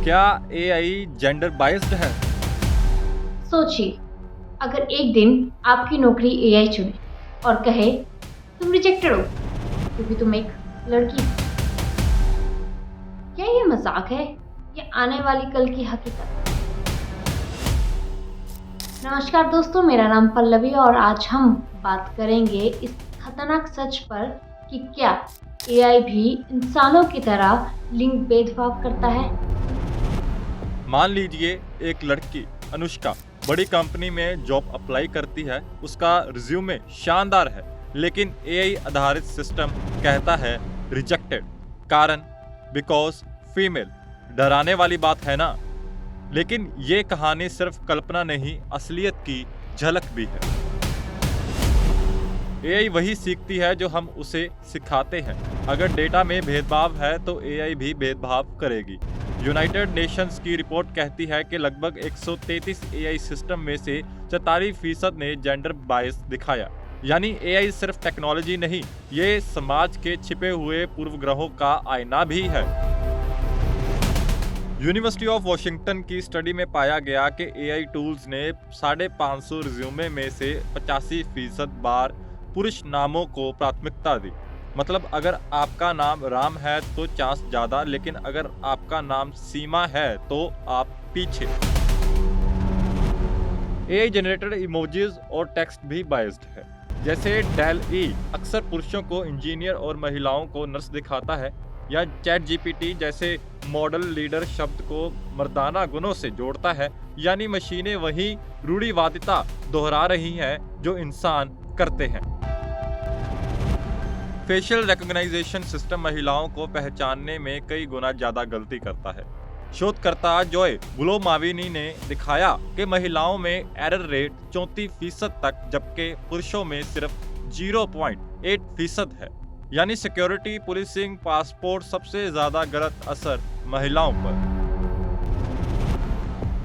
क्या AI gender biased है? सोचिए, अगर एक दिन आपकी नौकरी एआई चुने और कहे तुम रिजेक्टेड हो क्योंकि तुम एक लड़की हो। क्या ये मजाक है या आने वाली कल की हकीकत? नमस्कार दोस्तों, मेरा नाम पल्लवी और आज हम बात करेंगे इस खतरनाक सच पर कि क्या एआई भी इंसानों की तरह लिंग भेदभाव करता है। मान लीजिए एक लड़की अनुष्का बड़ी कंपनी में जॉब अप्लाई करती है। उसका रिज्यूमे शानदार है, लेकिन एआई आधारित सिस्टम कहता है रिजेक्टेड। कारण बिकॉज फीमेल। डराने वाली बात है ना? लेकिन ये कहानी सिर्फ कल्पना नहीं, असलियत की झलक भी है। एआई वही सीखती है जो हम उसे सिखाते हैं। अगर डेटा में भेदभाव है तो एआई भी भेदभाव करेगी। यूनाइटेड नेशंस की रिपोर्ट कहती है कि लगभग 133 एआई सिस्टम में से 44% ने जेंडर बायस दिखाया। यानी एआई सिर्फ टेक्नोलॉजी नहीं, ये समाज के छिपे हुए पूर्वग्रहों का आईना भी है। यूनिवर्सिटी ऑफ वॉशिंगटन की स्टडी में पाया गया कि एआई टूल्स ने 550 रिज्यूमे में से 85% बार पुरुष नामों को प्राथमिकता दी। मतलब अगर आपका नाम राम है तो चांस ज्यादा, लेकिन अगर आपका नाम सीमा है तो आप पीछे। एआई जनरेटेड इमोजीज और टेक्स्ट भी बायस्ड है। जैसे डेल ई अक्सर पुरुषों को इंजीनियर और महिलाओं को नर्स दिखाता है, या चैट जीपीटी जैसे मॉडल लीडर शब्द को मर्दाना गुणों से जोड़ता है। यानी मशीनें वही रूढ़िवादिता दोहरा रही हैं जो इंसान करते हैं। फेशियल रिकॉग्नाइजेशन सिस्टम महिलाओं को पहचानने में कई गुना ज्यादा गलती करता है। शोधकर्ता जॉय बुलोमाविनी ने दिखाया कि महिलाओं में एरर रेट 34% तक, जबकि पुरुषों में सिर्फ 0.8% है। यानी सिक्योरिटी, पुलिसिंग, पासपोर्ट, सबसे ज्यादा गलत असर महिलाओं पर।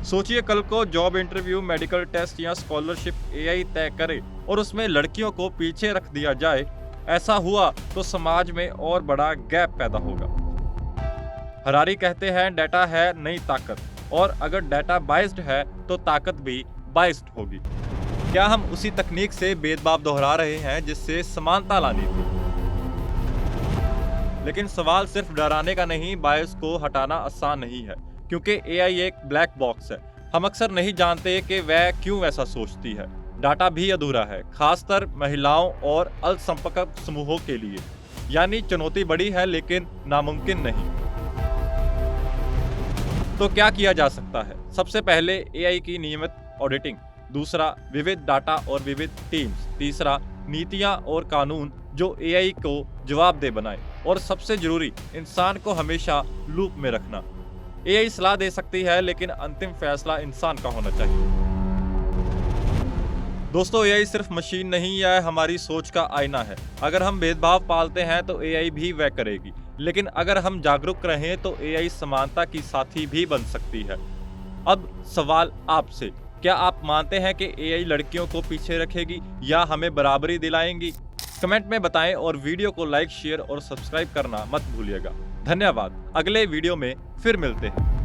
सोचिए कल को जॉब इंटरव्यू, मेडिकल टेस्ट या स्कॉलरशिप एआई तय करे और उसमें लड़कियों को पीछे रख दिया जाए। ऐसा हुआ तो समाज में और बड़ा गैप पैदा होगा। हरारी कहते हैं डेटा है नई ताकत, और अगर डेटा बाइस्ड है तो ताकत भी बाइस्ड होगी। क्या हम उसी तकनीक से भेदभाव दोहरा रहे हैं जिससे समानता लानी थी? लेकिन सवाल सिर्फ डराने का नहीं, बायस को हटाना आसान नहीं है, क्योंकि एआई एक ब्लैक बॉक्स है। हम अक्सर नहीं जानते कि वह क्यों ऐसा सोचती है। डाटा भी अधूरा है, खासकर महिलाओं और अल्पसंख्यक समूहों के लिए। यानी चुनौती बड़ी है लेकिन नामुमकिन नहीं। तो क्या किया जा सकता है? सबसे पहले एआई की नियमित ऑडिटिंग, दूसरा विविध डाटा और विविध टीम्स, तीसरा नीतियां और कानून जो एआई को जवाबदेह बनाए, और सबसे जरूरी इंसान को हमेशा लूप में रखना। एआई सलाह दे सकती है लेकिन अंतिम फैसला इंसान का होना चाहिए। दोस्तों, एआई सिर्फ मशीन नहीं, यह हमारी सोच का आईना है। अगर हम भेदभाव पालते हैं तो एआई भी वह करेगी, लेकिन अगर हम जागरूक रहें तो एआई समानता की साथी भी बन सकती है। अब सवाल आपसे, क्या आप मानते हैं कि एआई लड़कियों को पीछे रखेगी या हमें बराबरी दिलाएंगी? कमेंट में बताएं और वीडियो को लाइक, शेयर और सब्सक्राइब करना मत भूलिएगा। धन्यवाद। अगले वीडियो में फिर मिलते हैं।